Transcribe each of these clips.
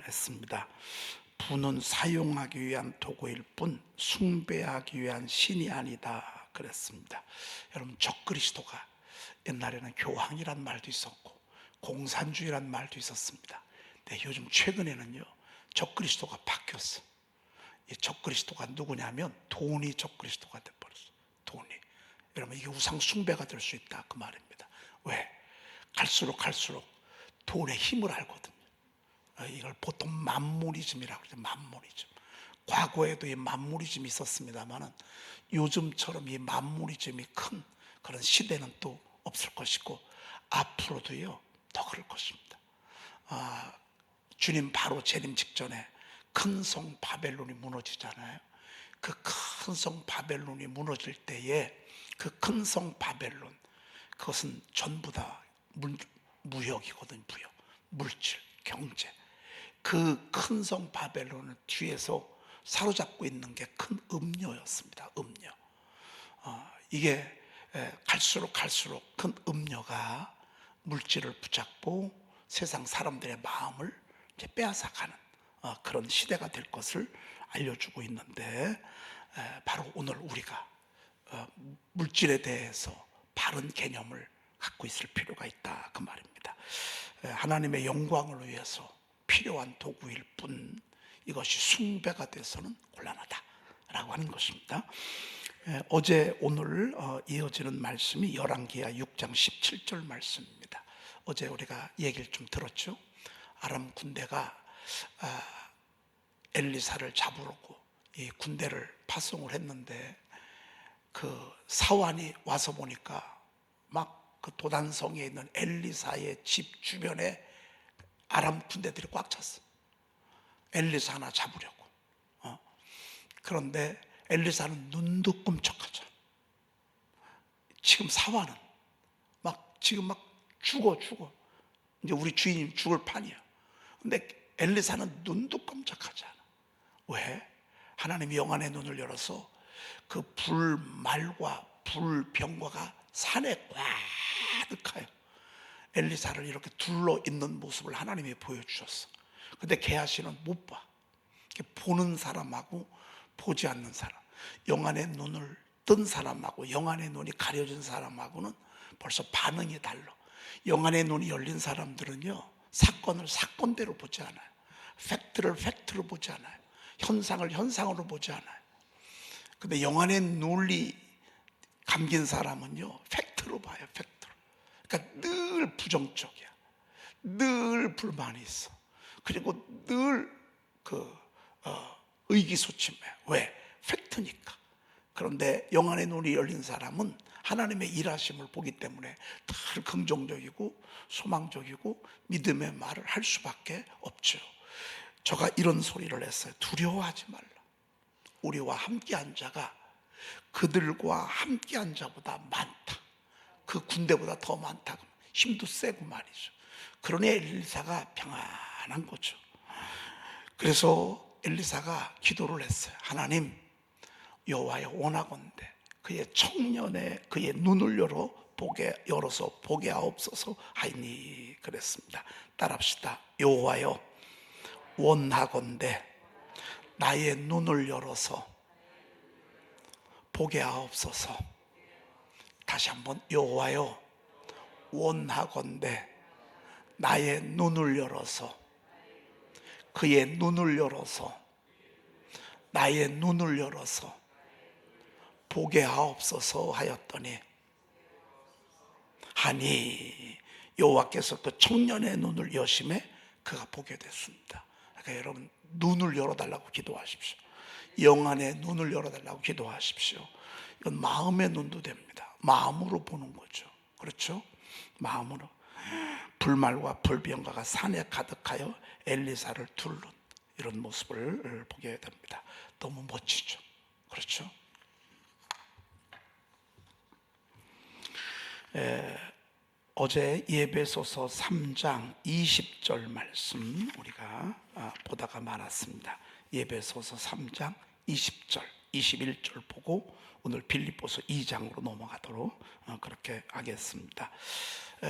했습니다. 부는 사용하기 위한 도구일 뿐 숭배하기 위한 신이 아니다 그랬습니다. 여러분, 적그리스도가 옛날에는 교황이란 말도 있었고 공산주의란 말도 있었습니다. 근데 요즘 최근에는요, 적그리스도가 바뀌었어. 이 적그리스도가 누구냐면 돈이 적그리스도가 돼버렸어. 돈이. 여러분, 이게 우상 숭배가 될 수 있다 그 말입니다. 왜? 갈수록 돈의 힘을 알거든요. 이걸 보통 만모니즘이라고 그러죠. 만모니즘. 과거에도 이 만모니즘이 있었습니다만은 요즘처럼 이 만모니즘이 큰 그런 시대는 또 없을 것이고 앞으로도요 더 그럴 것입니다. 주님 바로 재림 직전에 큰 성 바벨론이 무너지잖아요. 그 큰 성 바벨론이 무너질 때에 그 큰 성 바벨론, 그것은 전부 다 무역이거든요. 무역, 물질, 경제. 그 큰 성 바벨론을 뒤에서 사로잡고 있는 게 큰 음료였습니다. 음료. 이게 갈수록 큰 음료가 물질을 붙잡고 세상 사람들의 마음을 이제 빼앗아가는 그런 시대가 될 것을 알려주고 있는데, 바로 오늘 우리가 물질에 대해서 바른 개념을 갖고 있을 필요가 있다 그 말입니다. 하나님의 영광을 위해서 필요한 도구일 뿐 이것이 숭배가 돼서는 곤란하다라고 하는 것입니다. 어제 오늘 이어지는 말씀이 열왕기하 6장 17절 말씀입니다. 어제 우리가 얘기를 좀 들었죠. 아람 군대가 엘리사를 잡으려고 이 군대를 파송을 했는데 그 사환이 와서 보니까 막 그 도단성에 있는 엘리사의 집 주변에 아람 군대들이 꽉 찼어. 엘리사 하나 잡으려고. 그런데 엘리사는 눈도 끔찍하죠. 지금 사환은 지금 막 죽어. 이제 우리 주인이 죽을 판이야. 근데 엘리사는 눈도 끔찍하지 않아. 왜? 하나님이 영안의 눈을 열어서 그 불말과 불병과가 산에 가득하여 엘리사를 이렇게 둘러 있는 모습을 하나님이 보여주셨어. 근데 게하시는 못 봐. 보는 사람하고 보지 않는 사람, 영안의 눈을 뜬 사람하고 영안의 눈이 가려진 사람하고는 벌써 반응이 달라. 영안의 눈이 열린 사람들은요, 사건을 사건대로 보지 않아요. 팩트를 팩트로 보지 않아요. 현상을 현상으로 보지 않아요. 근데 영안의 눈이 감긴 사람은요, 팩트로 봐요. 팩트로. 그러니까 늘 부정적이야. 늘 불만이 있어. 그리고 늘 의기소침해. 왜? 팩트니까. 그런데 영안의 눈이 열린 사람은 하나님의 일하심을 보기 때문에 늘 긍정적이고 소망적이고 믿음의 말을 할 수밖에 없죠. 저가 이런 소리를 했어요. 두려워하지 말라. 우리와 함께한 자가 그들과 함께한 자보다 많다. 그 군대보다 더 많다. 힘도 세고 말이죠. 그러니 엘리사가 평안한 거죠. 그래서 엘리사가 기도를 했어요. 하나님, 여호와여, 원하건대 그의 청년의 그의 눈을 열어서 보게 하옵소서 하이니 그랬습니다. 따라합시다. 여호와여, 원하건대 나의 눈을 열어서 보게 하옵소서. 다시 한번, 여호와여, 원하건대 나의 눈을 열어서 그의 눈을 열어서 나의 눈을 열어서 보게 하옵소서 하였더니 하니 여호와께서 그 청년의 눈을 여심해 그가 보게 됐습니다. 그러니까 여러분, 눈을 열어달라고 기도하십시오. 영안의 눈을 열어달라고 기도하십시오. 이건 마음의 눈도 됩니다. 마음으로 보는 거죠. 그렇죠? 마음으로. 불말과 불병과가 산에 가득하여 엘리사를 둘른 이런 모습을 보게 됩니다. 너무 멋지죠. 그렇죠? 어제 예배소서 3장 20절 말씀 우리가 보다가 말았습니다. 예배소서 3장 20절, 21절 보고 오늘 빌립보서 2장으로 넘어가도록 그렇게 하겠습니다.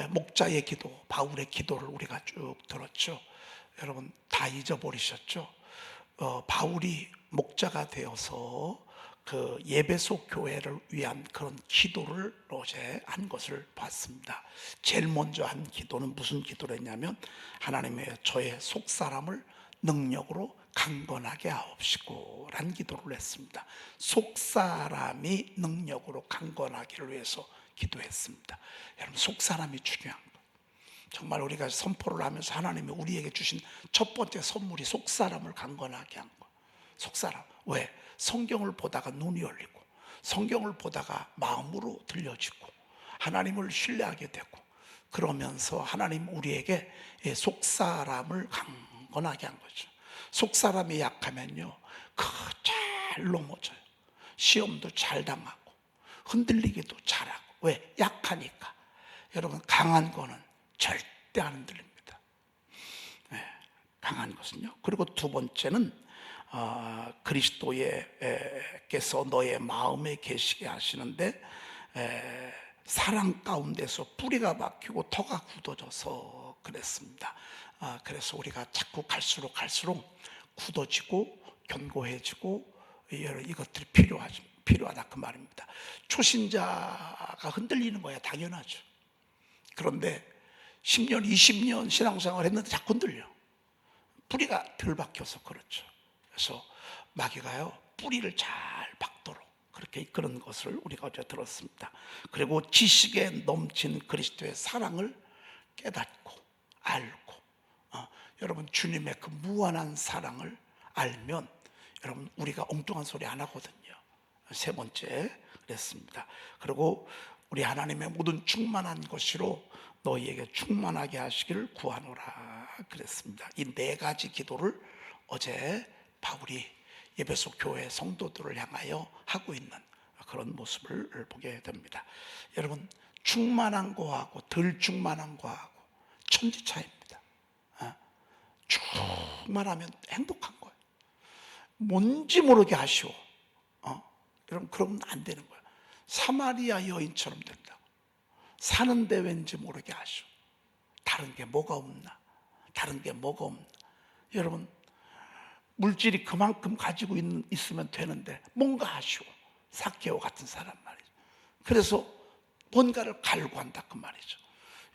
목자의 기도, 바울의 기도를 우리가 쭉 들었죠. 여러분, 다 다 잊어버리셨죠? 바울이 목자가 되어서 그 예배소 교회를 위한 그런 기도를 어제 한 것을 봤습니다. 제일 먼저 한 기도는 무슨 기도를 했냐면, 하나님의 저의 속사람을 능력으로 강건하게 하옵시고 라는 기도를 했습니다. 속사람이 능력으로 강건하기를 위해서 기도했습니다. 여러분, 속사람이 중요한 거예요. 정말 우리가 선포를 하면서 하나님이 우리에게 주신 첫 번째 선물이 속사람을 강건하게 한 거예요. 속사람. 왜? 성경을 보다가 눈이 열리고, 성경을 보다가 마음으로 들려지고, 하나님을 신뢰하게 되고, 그러면서 하나님 우리에게 속사람을 강건하게 한 거죠. 속사람이 약하면요, 잘 넘어져요. 시험도 잘 당하고 흔들리기도 잘하고. 왜? 약하니까. 여러분, 강한 거는 절대 안 흔들립니다. 네, 강한 것은요. 그리고 두 번째는 그리스도께서 너의 마음에 계시게 하시는데, 사랑 가운데서 뿌리가 박히고 터가 굳어져서 그랬습니다. 그래서 우리가 자꾸 갈수록 굳어지고 견고해지고 이것들이 필요하다 그 말입니다. 초신자가 흔들리는 거야 당연하죠. 그런데 10년 20년 신앙생활 했는데 자꾸 흔들려. 뿌리가 덜 박혀서 그렇죠. 그래서 마귀가요, 뿌리를 잘 박도록 그렇게 이끄는 것을 우리가 어제 들었습니다. 그리고 지식에 넘친 그리스도의 사랑을 깨닫고 알고, 여러분, 주님의 그 무한한 사랑을 알면 여러분, 우리가 엉뚱한 소리 안 하거든요. 세 번째 그랬습니다. 그리고 우리 하나님의 모든 충만한 것으로 너희에게 충만하게 하시기를 구하노라 그랬습니다. 이 네 가지 기도를 어제 바울이 에베소 교회 성도들을 향하여 하고 있는 그런 모습을 보게 됩니다. 여러분, 충만한 거하고 덜 충만한 거하고 천지 차이입니다. 충만하면 행복한 거예요. 뭔지 모르게 아쉬워. 여러분, 그러면 안 되는 거예요. 사마리아 여인처럼 된다고. 사는데 왠지 모르게 아쉬워. 다른 게 뭐가 없나? 여러분, 물질이 그만큼 가지고 있으면 되는데 뭔가 아쉬워. 삭개오 같은 사람 말이죠. 그래서 뭔가를 갈구한다 그 말이죠.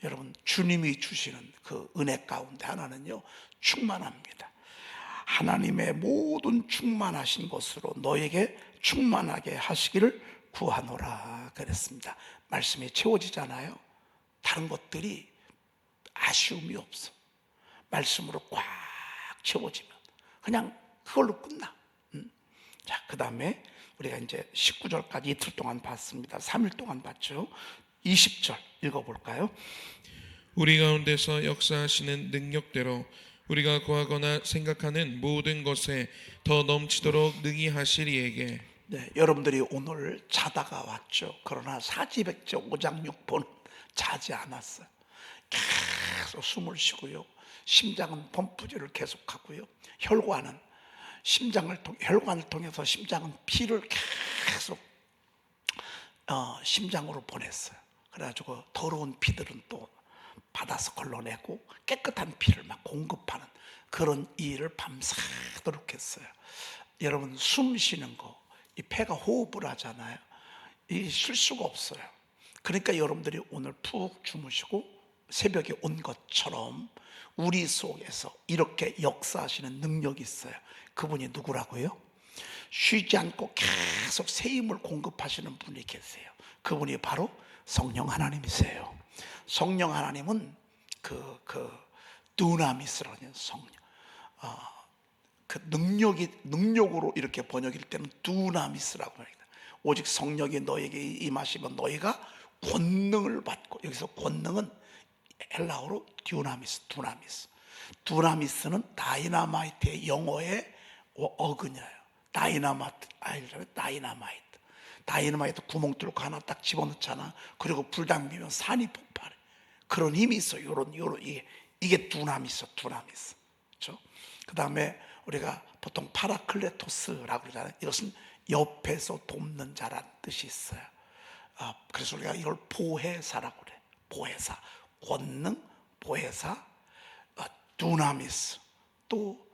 여러분, 주님이 주시는 그 은혜 가운데 하나는요, 충만합니다. 하나님의 모든 충만하신 것으로 너에게 충만하게 하시기를 구하노라 그랬습니다. 말씀이 채워지잖아요. 다른 것들이 아쉬움이 없어. 말씀으로 꽉 채워지면 그냥 그걸로 끝나. 자, 그 다음에 우리가 이제 19절까지 이틀 동안 봤습니다. 3일 동안 봤죠. 20절 읽어볼까요? 우리 가운데서 역사하시는 능력대로 우리가 구하거나 생각하는 모든 것에 더 넘치도록 능히 하실 이에게. 네, 여러분들이 오늘 자다가 왔죠. 그러나 사지백제 5장 6번은 자지 않았어요. 계속 숨을 쉬고요. 심장은 펌프질을 계속하고요. 혈관을 통해서 심장은 피를 계속 심장으로 보냈어요. 그래가지고 더러운 피들은 또 받아서 걸러내고 깨끗한 피를 막 공급하는 그런 일을 밤새도록 했어요. 여러분, 숨 쉬는 거, 이 폐가 호흡을 하잖아요. 이 쉴 수가 없어요. 그러니까 여러분들이 오늘 푹 주무시고 새벽에 온 것처럼 우리 속에서 이렇게 역사하시는 능력이 있어요. 그분이 누구라고요? 쉬지 않고 계속 새 힘을 공급하시는 분이 계세요. 그분이 바로 성령 하나님이세요. 성령 하나님은 두나미스라는 성령, 그 능력으로 이렇게 번역일 때는 두나미스라고 합니다. 오직 성령이 너에게 임하시면 너희가 권능을 받고, 여기서 권능은 헬라어로 두나미스. 두나미스는 다이나마이트의 영어의 어근이에요. 다이나마이트 구멍 뚫고 하나 딱 집어넣잖아. 그리고 불 당기면 산이 폭발해. 그런 힘이 있어. 이게 두나미스. 그렇죠? 그 다음에 우리가 보통 파라클레토스라고 그러잖아요. 이것은 옆에서 돕는 자란 뜻이 있어요. 그래서 우리가 이걸 보혜사라고 그래. 보혜사, 권능, 보혜사, 두나미스. 또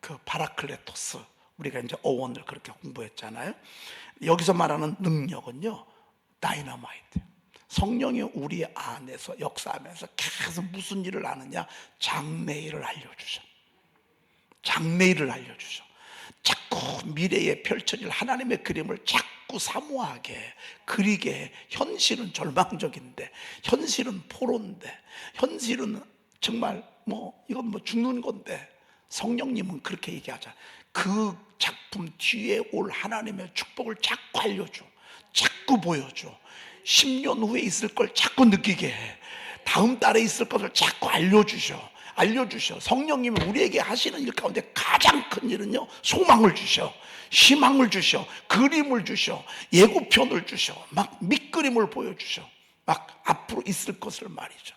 그 파라클레토스, 우리가 이제 어원을 그렇게 공부했잖아요. 여기서 말하는 능력은요, 다이너마이트. 성령이 우리 안에서 역사하면서 계속 무슨 일을 하느냐, 장래일을 알려주셔. 장래일을 알려주셔. 자꾸 미래에 펼쳐질 하나님의 그림을 자꾸 사모하게 그리게. 현실은 절망적인데, 현실은 포로인데, 현실은 정말 이건 죽는 건데, 성령님은 그렇게 얘기하잖아요. 그 작품 뒤에 올 하나님의 축복을 자꾸 알려줘. 자꾸 보여줘. 10년 후에 있을 걸 자꾸 느끼게 해. 다음 달에 있을 것을 자꾸 알려주셔. 성령님이 우리에게 하시는 일 가운데 가장 큰 일은요, 소망을 주셔. 희망을 주셔. 그림을 주셔. 예고편을 주셔. 막 밑그림을 보여주셔. 막 앞으로 있을 것을 말이죠.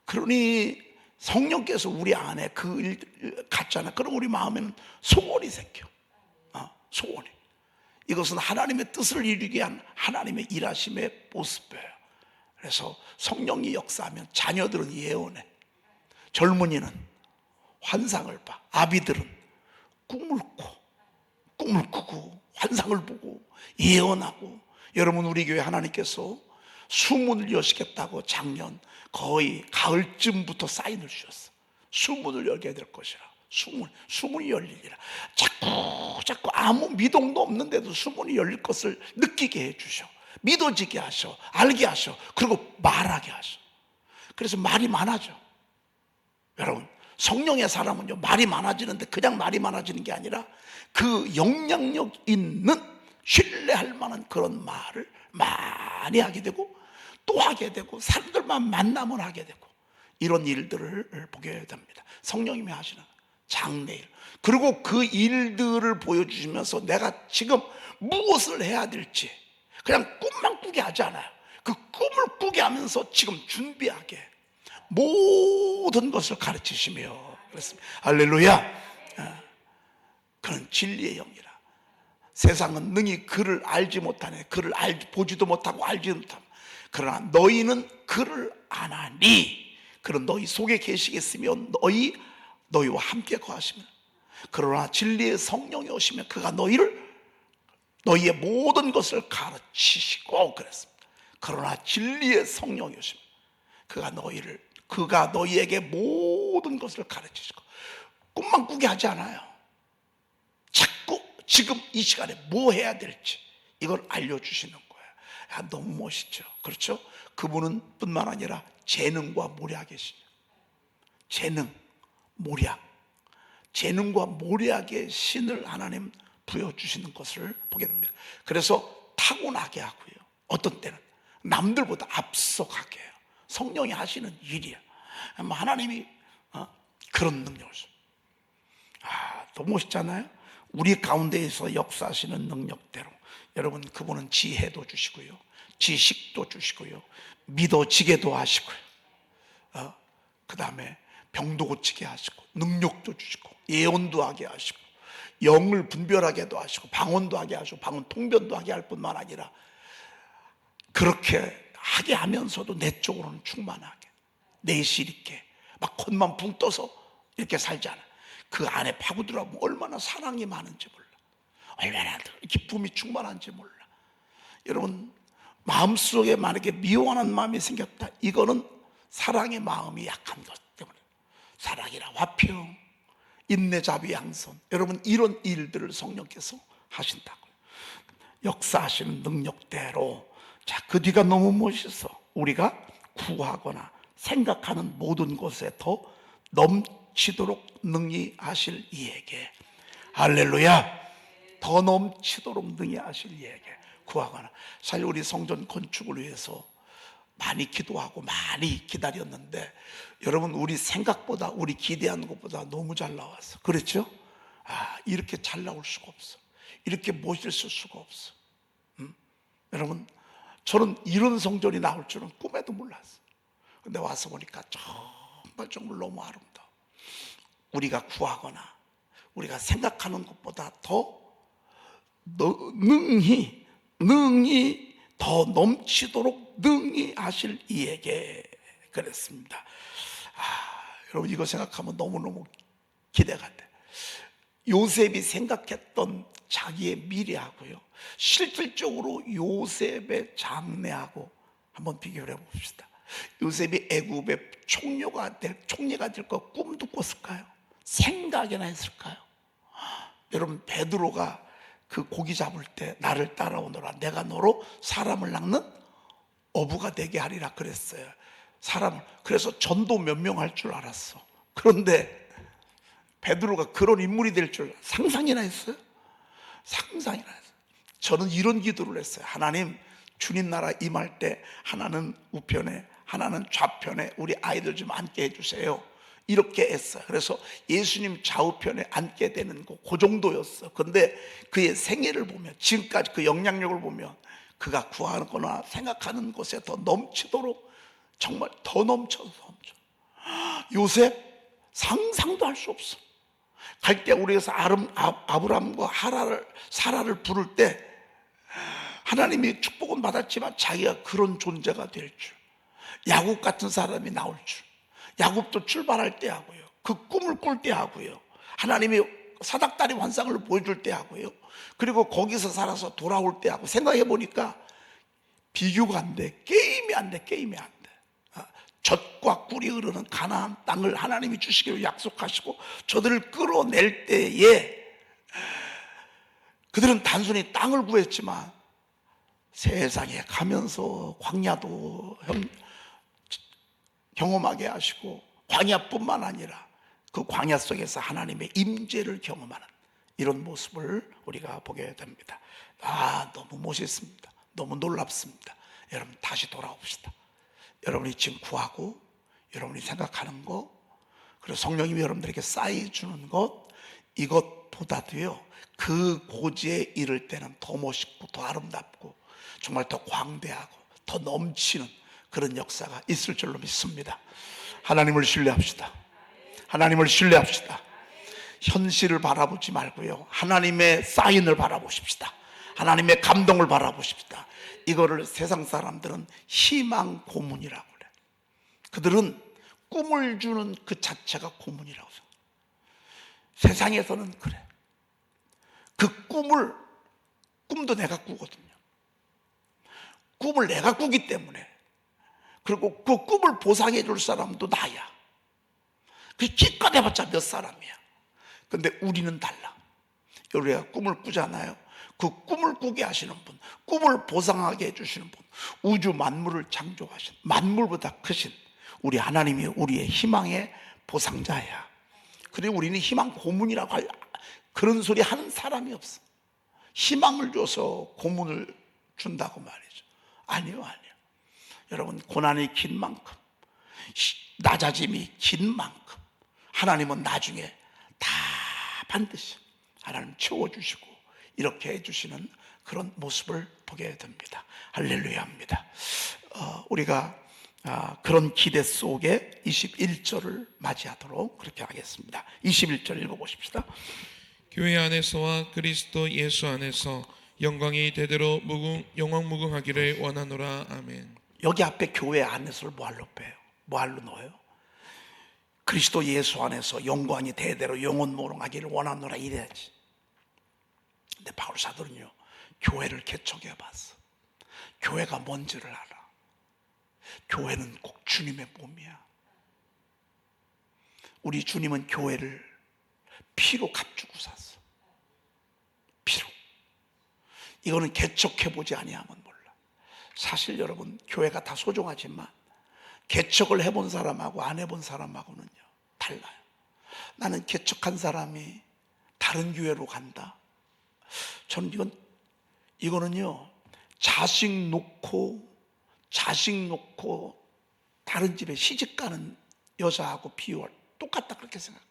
그러니 성령께서 우리 안에 그 일 갖잖아. 그럼 우리 마음에는 소원이 생겨. 소원이. 이것은 하나님의 뜻을 이루기 위한 하나님의 일하심의 모습이에요. 그래서 성령이 역사하면 자녀들은 예언해. 젊은이는 환상을 봐. 아비들은 꿈을 꾸고 환상을 보고 예언하고. 여러분, 우리 교회 하나님께서 수문을 여시겠다고 작년 거의 가을쯤부터 사인을 주셨어. 수문을 열게 될 것이라. 수문이 열리리라. 자꾸 아무 미동도 없는데도 수문이 열릴 것을 느끼게 해주셔. 믿어지게 하셔. 알게 하셔. 그리고 말하게 하셔. 그래서 말이 많아져. 여러분, 성령의 사람은요, 말이 많아지는데 그냥 말이 많아지는 게 아니라 그 영향력 있는 신뢰할 만한 그런 말을 많이 하게 되고, 또 하게 되고, 사람들만 만나면 하게 되고, 이런 일들을 보게 됩니다. 성령님이 하시는 장래일. 그리고 그 일들을 보여주시면서 내가 지금 무엇을 해야 될지 그냥 꿈만 꾸게 하지 않아요. 그 꿈을 꾸게 하면서 지금 준비하게 모든 것을 가르치시며 그렇습니다. 할렐루야. 그는 진리의 영이라. 세상은 능히 그를 알지 못하네. 그를 보지도 못하고 알지도 못하고. 그러나 너희는 그를 아나니 그는 너희 속에 계시겠으며 너희와 함께 거하시며, 그러나 진리의 성령이 오시면 그가 너희의 모든 것을 가르치시고 그랬습니다. 그러나 진리의 성령이 오시면 그가 너희에게 모든 것을 가르치시고. 꿈만 꾸게 하지 않아요. 자꾸 지금 이 시간에 뭐 해야 될지 이걸 알려주시는 거예요. 너무 멋있죠. 그렇죠? 그분은 뿐만 아니라 재능과 모략이시죠. 재능과 모략의 신을 하나님 부여주시는 것을 보게 됩니다. 그래서 타고나게 하고요, 어떤 때는 남들보다 앞서가게 해요. 성령이 하시는 일이야. 하나님이 그런 능력을 줘. 너무 멋있잖아요. 우리 가운데에서 역사하시는 능력대로 여러분, 그분은 지혜도 주시고요, 지식도 주시고요, 믿어지게도 하시고요, 그 다음에 병도 고치게 하시고, 능력도 주시고, 예언도 하게 하시고, 영을 분별하게도 하시고, 방언도 하게 하시고, 방언 통변도 하게 할 뿐만 아니라 그렇게 하게 하면서도 내적으로는 충만하게, 내실 있게, 막 겉만 붕 떠서 이렇게 살지 않아요. 그 안에 파고들어보면 얼마나 사랑이 많은지 몰라. 얼마나 기쁨이 충만한지 몰라. 여러분, 마음속에 만약에 미워하는 마음이 생겼다, 이거는 사랑의 마음이 약한 것 때문에. 사랑이라 화평, 인내, 자비, 양선. 여러분, 이런 일들을 성령께서 하신다고요. 역사하시는 능력대로. 자, 그 뒤가 너무 멋있어. 우리가 구하거나 생각하는 모든 것에 더 넘치도록 능히 하실 이에게. 할렐루야. 더 넘치도록 능히 하실 이에게 구하거나. 사실 우리 성전 건축을 위해서 많이 기도하고 많이 기다렸는데, 여러분, 우리 생각보다, 우리 기대한 것보다 너무 잘 나왔어. 그렇죠? 이렇게 잘 나올 수가 없어. 이렇게 멋있을 수가 없어. 여러분, 저는 이런 성전이 나올 줄은 꿈에도 몰랐어. 근데 와서 보니까 정말 너무 아름다워. 우리가 구하거나 우리가 생각하는 것보다 더 능히 더 넘치도록 능히 하실 이에게. 그랬습니다. 여러분 이거 생각하면 너무너무 기대가 돼. 요셉이 생각했던 자기의 미래하고요, 실질적으로 요셉의 장래하고 한번 비교를 해봅시다. 요셉이 애굽의 총리가 될 거 꿈도 꿨을까요? 생각이나 했을까요? 여러분, 베드로가 그 고기 잡을 때 나를 따라오너라, 내가 너로 사람을 낚는 어부가 되게 하리라 그랬어요. 사람을. 그래서 전도 몇 명 할 줄 알았어. 그런데 베드로가 그런 인물이 될 줄 상상이나 했어요? 상상이나 했어요. 저는 이런 기도를 했어요. 하나님, 주님 나라 임할 때 하나는 우편에 하나는 좌편에 우리 아이들 좀 앉게 해주세요. 이렇게 했어요. 그래서 예수님 좌우편에 앉게 되는 거 그 정도였어. 근데 그의 생애를 보면, 지금까지 그 영향력을 보면, 그가 구하거나 생각하는 것에 더 넘치도록, 정말 더 넘쳐. 요셉 상상도 할 수 없어. 갈 때 우리에서 아브람과 사라를 부를 때 하나님이 축복은 받았지만 자기가 그런 존재가 될 줄, 야곱 같은 사람이 나올 줄, 야곱도 출발할 때 하고요, 그 꿈을 꿀 때 하고요, 하나님이 사닥다리 환상을 보여줄 때 하고요, 그리고 거기서 살아서 돌아올 때 하고, 생각해 보니까 비교가 안 돼. 게임이 안 돼. 젖과 꿀이 흐르는 가나안 땅을 하나님이 주시기로 약속하시고 저들을 끌어낼 때에 그들은 단순히 땅을 구했지만 세상에 가면서 광야도 경험하게 하시고, 광야뿐만 아니라 그 광야 속에서 하나님의 임재를 경험하는 이런 모습을 우리가 보게 됩니다. 너무 멋있습니다. 너무 놀랍습니다. 여러분, 다시 돌아옵시다. 여러분이 지금 구하고 여러분이 생각하는 것, 그리고 성령님이 여러분들에게 쌓여주는 것, 이것보다도요, 그 고지에 이를 때는 더 멋있고 더 아름답고 정말 더 광대하고 더 넘치는 그런 역사가 있을 줄로 믿습니다. 하나님을 신뢰합시다. 하나님을 신뢰합시다. 현실을 바라보지 말고요, 하나님의 사인을 바라보십시다. 하나님의 감동을 바라보십시다. 이거를 세상 사람들은 희망 고문이라고 그래. 그들은 꿈을 주는 그 자체가 고문이라고 생각해. 세상에서는 그래. 그 꿈도 내가 꾸거든요. 꿈을 내가 꾸기 때문에, 그리고 그 꿈을 보상해 줄 사람도 나야. 그 기껏 해봤자 몇 사람이야. 근데 우리는 달라. 우리가 꿈을 꾸잖아요. 그 꿈을 꾸게 하시는 분, 꿈을 보상하게 해주시는 분, 우주 만물을 창조하신, 만물보다 크신 우리 하나님이 우리의 희망의 보상자야. 그리고 우리는 희망 고문이라고 할 그런 소리 하는 사람이 없어. 희망을 줘서 고문을 준다고 말이죠. 아니요. 여러분, 고난이 긴 만큼, 낮아짐이 긴 만큼 하나님은 나중에 다 반드시 하나님 채워주시고 이렇게 해주시는 그런 모습을 보게 됩니다. 할렐루야입니다. 우리가 그런 기대 속에 21절을 맞이하도록 그렇게 하겠습니다. 21절 읽어보십시다. 교회 안에서와 그리스도 예수 안에서 영광이 대대로 영원무궁하기를 원하노라. 아멘. 여기 앞에 교회 안에서를 뭐할로 빼요? 뭐할로 넣어요? 그리스도 예수 안에서 영광이 대대로 영원무궁하기를 원하노라 이래야지. 근데 바울 사도는요, 교회를 개척해 봤어. 교회가 뭔지를 알아. 교회는 꼭 주님의 몸이야. 우리 주님은 교회를 피로 값주고 샀어. 피로. 이거는 개척해보지 아니하면 몰라. 사실 여러분, 교회가 다 소중하지만 개척을 해본 사람하고 안 해본 사람하고는요 달라요. 나는 개척한 사람이 다른 교회로 간다, 저는 이거는요, 자식 놓고 다른 집에 시집 가는 여자하고 비유할 똑같다, 그렇게 생각해요.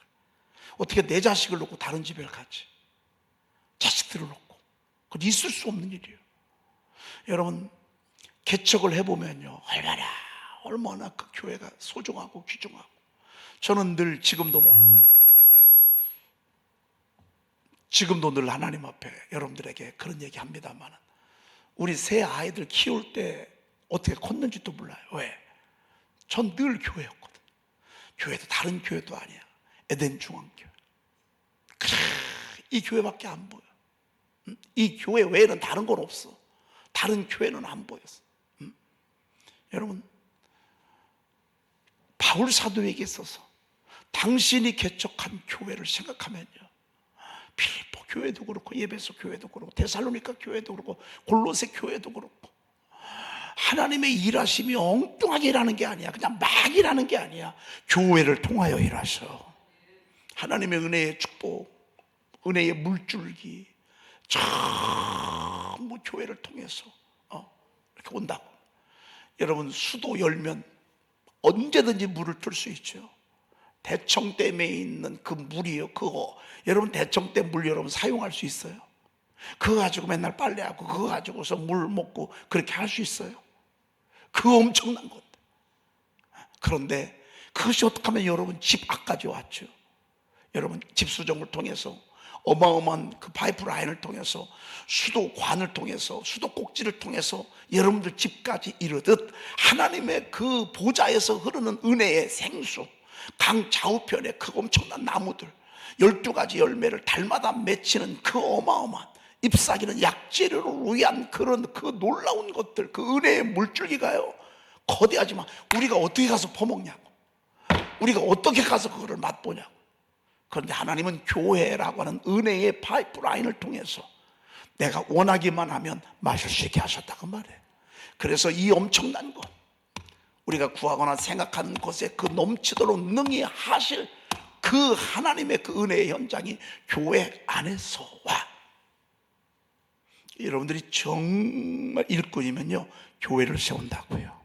어떻게 내 자식을 놓고 다른 집에 가지? 자식들을 놓고. 그건 있을 수 없는 일이에요. 여러분, 개척을 해보면요, 얼마나 그 교회가 소중하고 귀중하고. 저는 늘 지금도 늘 하나님 앞에 여러분들에게 그런 얘기 합니다만, 우리 새 아이들 키울 때 어떻게 컸는지도 몰라요. 왜? 전 늘 교회였거든. 교회도 다른 교회도 아니야. 에덴 중앙교회. 그래, 이 교회밖에 안 보여. 이 교회 외에는 다른 건 없어. 다른 교회는 안 보였어. 여러분, 바울 사도에게 있어서 당신이 개척한 교회를 생각하면요, 필리포 교회도 그렇고 에베소 교회도 그렇고 데살로니가 교회도 그렇고 골로새 교회도 그렇고, 하나님의 일하심이 엉뚱하게 일하는 게 아니야. 그냥 막 일하는 게 아니야. 교회를 통하여 일하셔. 하나님의 은혜의 축복, 은혜의 물줄기 전부 교회를 통해서 이렇게 온다고. 여러분, 수도 열면 언제든지 물을 틀 수 있죠. 대청댐에 있는 그 물이요, 그거 여러분, 대청댐 물 여러분 사용할 수 있어요? 그거 가지고 맨날 빨래하고 그거 가지고서 물 먹고 그렇게 할 수 있어요? 그거 엄청난 건데. 그런데 그것이 어떻게 하면 여러분 집 앞까지 왔죠. 여러분, 집수정을 통해서 어마어마한 그 파이프라인을 통해서 수도관을 통해서 수도꼭지를 통해서 여러분들 집까지 이르듯 하나님의 그 보좌에서 흐르는 은혜의 생수, 강 좌우편에 그 엄청난 나무들 12가지 열매를 달마다 맺히는 그 어마어마한 잎사귀는 약재료를 위한 그런 그 놀라운 것들, 그 은혜의 물줄기가요, 거대하지만 우리가 어떻게 가서 퍼먹냐고, 우리가 어떻게 가서 그거를 맛보냐고. 그런데 하나님은 교회라고 하는 은혜의 파이프라인을 통해서 내가 원하기만 하면 마실 수 있게 하셨다고 말해. 그래서 이 엄청난 것, 우리가 구하거나 생각하는 것에 그 넘치도록 능히 하실 그 하나님의 그 은혜의 현장이 교회 안에서 와. 여러분들이 정말 일꾼이면요, 교회를 세운다고요.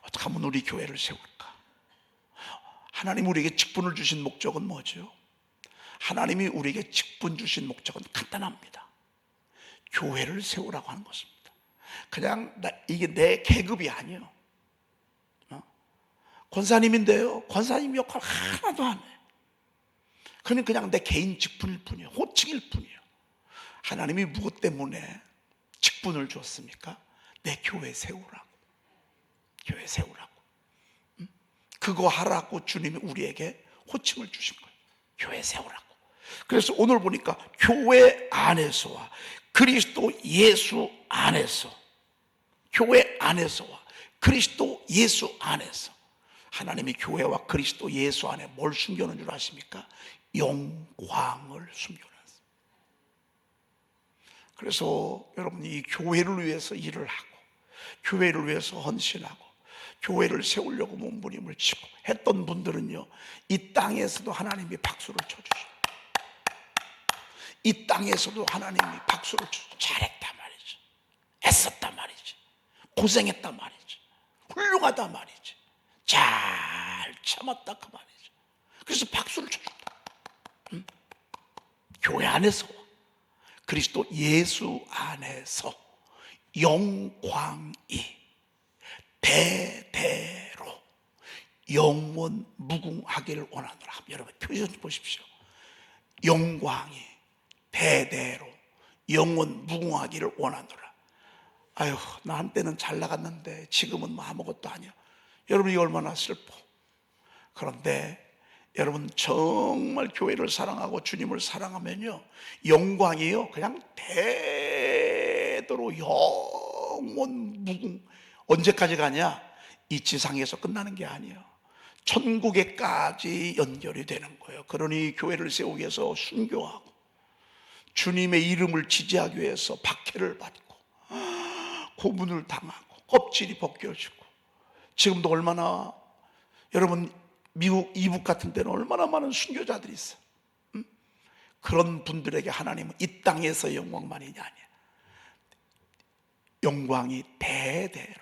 어떻게 하면 우리 교회를 세울까? 하나님 우리에게 직분을 주신 목적은 뭐죠? 하나님이 우리에게 직분 주신 목적은 간단합니다. 교회를 세우라고 하는 것입니다. 그냥 이게 내 계급이 아니에요. 권사님인데요, 권사님 역할 하나도 안 해. 그냥 내 개인 직분일 뿐이에요. 호칭일 뿐이에요. 하나님이 무엇 때문에 직분을 줬습니까? 내 교회 세우라고. 교회 세우라고. 그거 하라고 주님이 우리에게 호칭을 주신 거예요. 교회 세우라고. 그래서 오늘 보니까 교회 안에서와 그리스도 예수 안에서, 교회 안에서와 그리스도 예수 안에서, 하나님이 교회와 그리스도 예수 안에 뭘 숨겨놓은 줄 아십니까? 영광을 숨겨놨어요. 그래서 여러분, 이 교회를 위해서 일을 하고 교회를 위해서 헌신하고 교회를 세우려고 몸부림을 치고 했던 분들은요, 이 땅에서도 하나님이 박수를 쳐주셔요. 이 땅에서도 하나님이 박수를 쳐주셔요. 잘했다 말이지, 애썼다 말이지, 고생했다 말이지, 훌륭하다 말이지, 잘 참았다 그 말이지. 그래서 박수를 쳐준다. 교회 안에서, 그리스도 예수 안에서 영광이 대대로 영원 무궁하기를 원하노라. 여러분 표현 보십시오. 영광이 대대로 영원 무궁하기를 원하노라. 아유, 나 한때는 잘 나갔는데 지금은 뭐 아무것도 아니야. 여러분이 얼마나 슬퍼. 그런데 여러분, 정말 교회를 사랑하고 주님을 사랑하면요, 영광이요 그냥 대대로 영원 무궁. 언제까지 가냐? 이 지상에서 끝나는 게 아니에요. 천국에까지 연결이 되는 거예요. 그러니 교회를 세우기 위해서 순교하고 주님의 이름을 지지하기 위해서 박해를 받고 고문을 당하고 껍질이 벗겨지고, 지금도 얼마나 여러분 미국 이북 같은 데는 얼마나 많은 순교자들이 있어. 그런 분들에게 하나님은 이 땅에서 영광만이 아니야. 영광이 대대로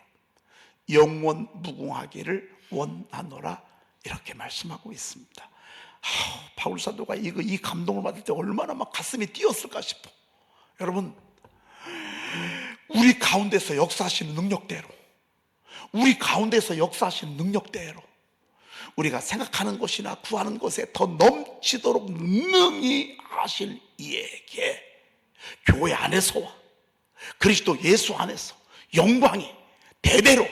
영원 무궁하기를 원하노라, 이렇게 말씀하고 있습니다. 바울 사도가 이 감동을 받을 때 얼마나 막 가슴이 뛰었을까 싶어. 여러분, 우리 가운데서 역사하시는 능력대로, 우리 가운데서 역사하시는 능력대로 우리가 생각하는 것이나 구하는 것에 더 넘치도록 능히 하실 이에게 교회 안에서와 그리스도 예수 안에서 영광이 대대로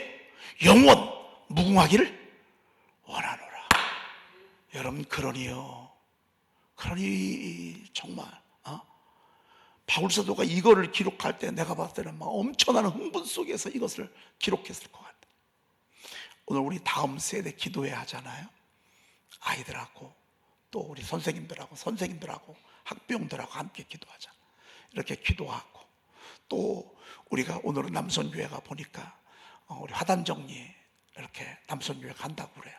영원 무궁하기를 원하노라. 여러분, 그러니 정말 바울 사도가 이거를 기록할 때 내가 봤을 때는 막 엄청난 흥분 속에서 이것을 기록했을 것 같아요. 오늘 우리 다음 세대 기도해야 하잖아요. 아이들하고 또 우리 선생님들하고 학부형들하고 함께 기도하자. 이렇게 기도하고, 또 우리가 오늘은 남선교회가 보니까 우리 화단정리 이렇게 남선교회 간다고 그래요.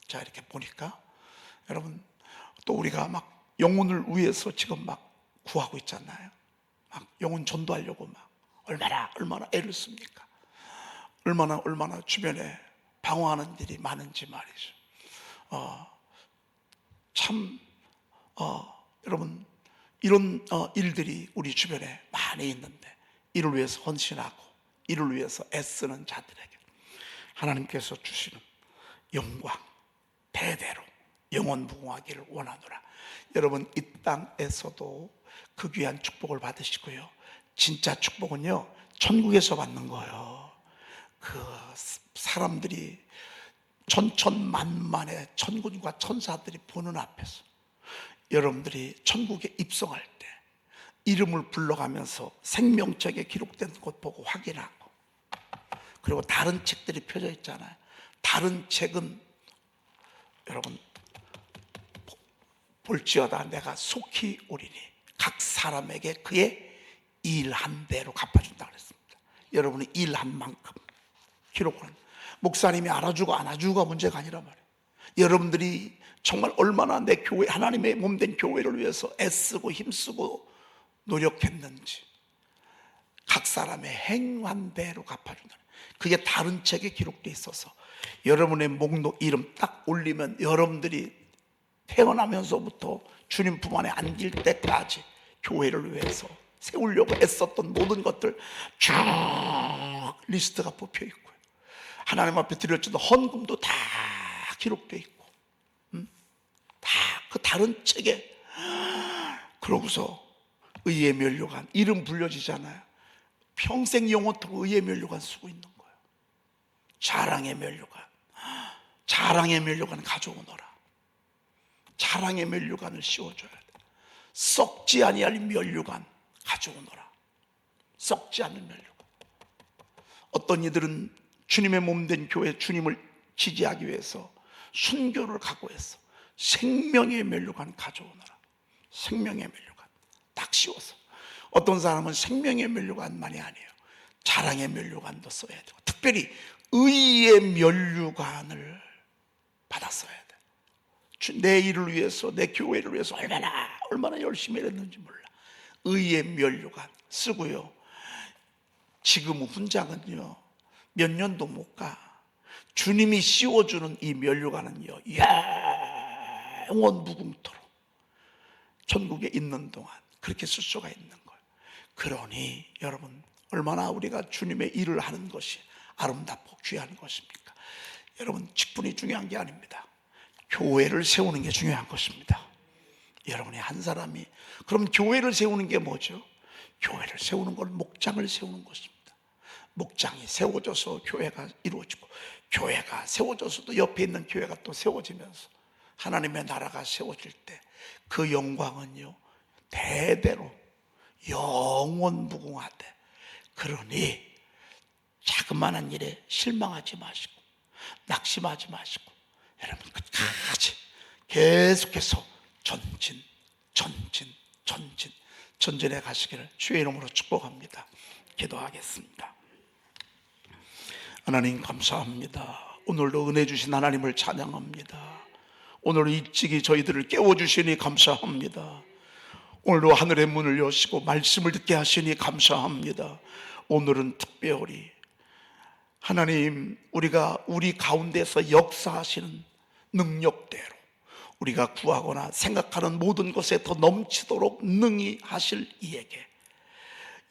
자, 이렇게 보니까 여러분, 또 우리가 막 영혼을 위해서 지금 막 구하고 있잖아요. 막 영혼 전도하려고 막 얼마나 애를 씁니까? 얼마나 주변에 방황하는 일이 많은지 말이죠. 여러분, 이런 일들이 우리 주변에 많이 있는데, 이를 위해서 헌신하고 이를 위해서 애쓰는 자들에게 하나님께서 주시는 영광 대대로 영원 무궁하기를 원하노라. 여러분, 이 땅에서도 그 귀한 축복을 받으시고요, 진짜 축복은요 천국에서 받는 거예요. 그 사람들이 천천만만의 천군과 천사들이 보는 앞에서 여러분들이 천국에 입성할 때 이름을 불러가면서 생명책에 기록된 것 보고 확인하고, 그리고 다른 책들이 펴져 있잖아요. 다른 책은 여러분 볼지어다 내가 속히 오리니 각 사람에게 그의 일한 대로 갚아준다 그랬습니다. 여러분이 일한 만큼 기록은 목사님이 알아주고 안 알아주고가 문제가 아니라 말이에요. 여러분들이 정말 얼마나 내 교회, 하나님의 몸된 교회를 위해서 애쓰고 힘쓰고 노력했는지 각 사람의 행한 대로 갚아준다. 그게 다른 책에 기록되어 있어서 여러분의 목록 이름 딱 올리면 여러분들이 태어나면서부터 주님 품 안에 안길 때까지 교회를 위해서 세우려고 애썼던 모든 것들 쭉 리스트가 뽑혀 있고요, 하나님 앞에 드렸던 헌금도 다 기록되어 있고, 다 그 다른 책에. 그러고서 의의 면류관 이름 불려지잖아요. 평생 영원토록 의의 면류관 쓰고 있는 거예요. 자랑의 면류관 가져오너라. 자랑의 면류관을 씌워줘야 돼. 썩지 아니할 면류관 가져오너라. 썩지 않는 면류관. 어떤 이들은 주님의 몸된 교회, 주님을 지지하기 위해서 순교를 각오했어. 생명의 면류관 가져오너라. 생명의 면류관 딱 씌워서. 어떤 사람은 생명의 면류관만이 아니에요, 자랑의 면류관도 써야 되고, 특별히 의의 면류관을 받았어야 돼. 내 일을 위해서, 내 교회를 위해서 얼마나 열심히 했는지 몰라. 의의 면류관 쓰고요, 지금 훈장은요 몇 년도 못 가. 주님이 씌워주는 이 면류관은요 영원 무궁토록 천국에 있는 동안 그렇게 쓸 수가 있는 거예요. 그러니 여러분, 얼마나 우리가 주님의 일을 하는 것이 아름답고 귀한 것입니까? 여러분, 직분이 중요한 게 아닙니다. 교회를 세우는 게 중요한 것입니다. 여러분이 한 사람이, 그럼 교회를 세우는 게 뭐죠? 교회를 세우는 건 목장을 세우는 것입니다. 목장이 세워져서 교회가 이루어지고, 교회가 세워져서도 옆에 있는 교회가 또 세워지면서 하나님의 나라가 세워질 때 그 영광은요 대대로 영원 무궁하되. 그러니 자그마한 일에 실망하지 마시고 낙심하지 마시고 여러분 끝까지 계속해서 전진해 가시기를 주의 이름으로 축복합니다. 기도하겠습니다. 하나님 감사합니다. 오늘도 은혜 주신 하나님을 찬양합니다. 오늘 일찍이 저희들을 깨워주시니 감사합니다. 오늘도 하늘의 문을 여시고 말씀을 듣게 하시니 감사합니다. 오늘은 특별히 하나님, 우리가 우리 가운데서 역사하시는 능력대로 우리가 구하거나 생각하는 모든 것에 더 넘치도록 능히 하실 이에게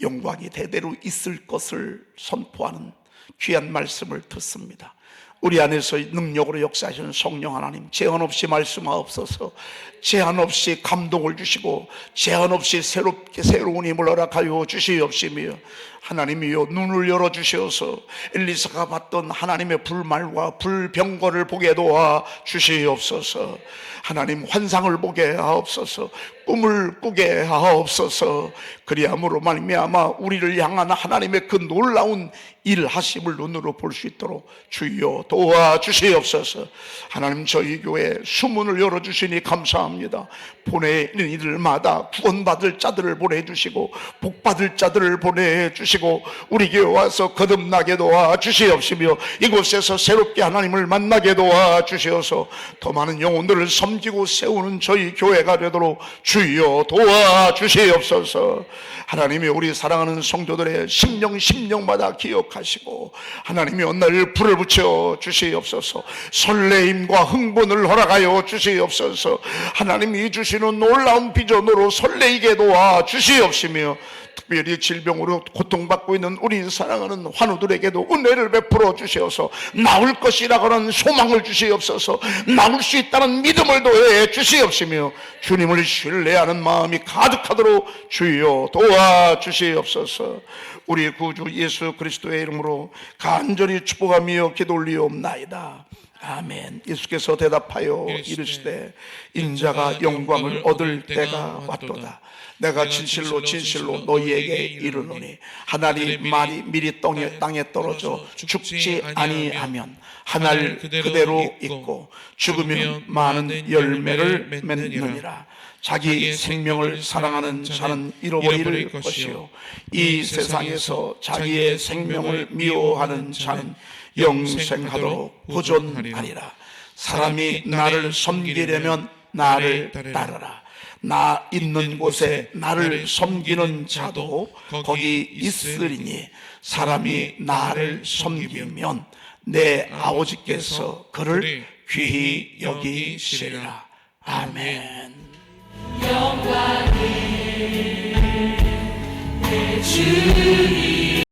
영광이 대대로 있을 것을 선포하는 귀한 말씀을 듣습니다. 우리 안에서 능력으로 역사하시는 성령 하나님, 제한 없이 말씀하옵소서. 제한 없이 감동을 주시고 제한 없이 새로운 힘을 허락하여 주시옵시며, 하나님이여 눈을 열어주시어서 엘리사가 봤던 하나님의 불말과 불병거를 보게 도와 주시옵소서. 하나님 환상을 보게 하옵소서. 꿈을 꾸게 하옵소서. 그리함으로 말미암아 우리를 향한 하나님의 그 놀라운 일하심을 눈으로 볼 수 있도록 주여 도와주시옵소서. 하나님 저희 교회 수문을 열어주시니 감사합니다. 보내는 이들마다 구원받을 자들을 보내주시고 복받을 자들을 보내주시고 우리 교회 와서 거듭나게 도와주시옵시며 이곳에서 새롭게 하나님을 만나게 도와주시어서 더 많은 영혼들을 섬기고 세우는 저희 교회가 되도록 주여 도와주시옵소서. 하나님이 우리 사랑하는 성도들의 심령마다 기억하시고 하나님이 오늘 불을 붙여 주시옵소서. 설레임과 흥분을 허락하여 주시옵소서. 하나님이 주시는 놀라운 비전으로 설레이게 도와 주시옵시며 특별히 질병으로 고통받고 있는 우리 사랑하는 환우들에게도 은혜를 베풀어 주시어서 나을 것이라고 하는 소망을 주시옵소서. 나을 수 있다는 믿음을 더해 주시옵시며 주님을 신뢰하는 마음이 가득하도록 주여 도와주시옵소서. 우리 구주 예수 그리스도의 이름으로 간절히 축복하며 기도 올리옵나이다. 아멘. 예수께서 대답하여 이르시되 인자가 영광을 얻을 때가 왔도다. 내가 진실로 너희에게 이르노니 하나리 말이 미리 땅에 떨어져 죽지 아니하면 한 알 그대로 있고 죽으면 많은 열매를 맺느니라. 자기 생명을 사랑하는 자는 잃어버릴 것이요 이 세상에서 자기의 생명을 미워하는 자는 영생하도록 보존하리라. 사람이 나를 섬기려면 나를 따르라. 나 있는 곳에 나를 섬기는 자도 거기 있으리니 사람이 나를 섬기면 내 아버지께서 그를 귀히 여기시리라. 아멘. 영광이 내 주님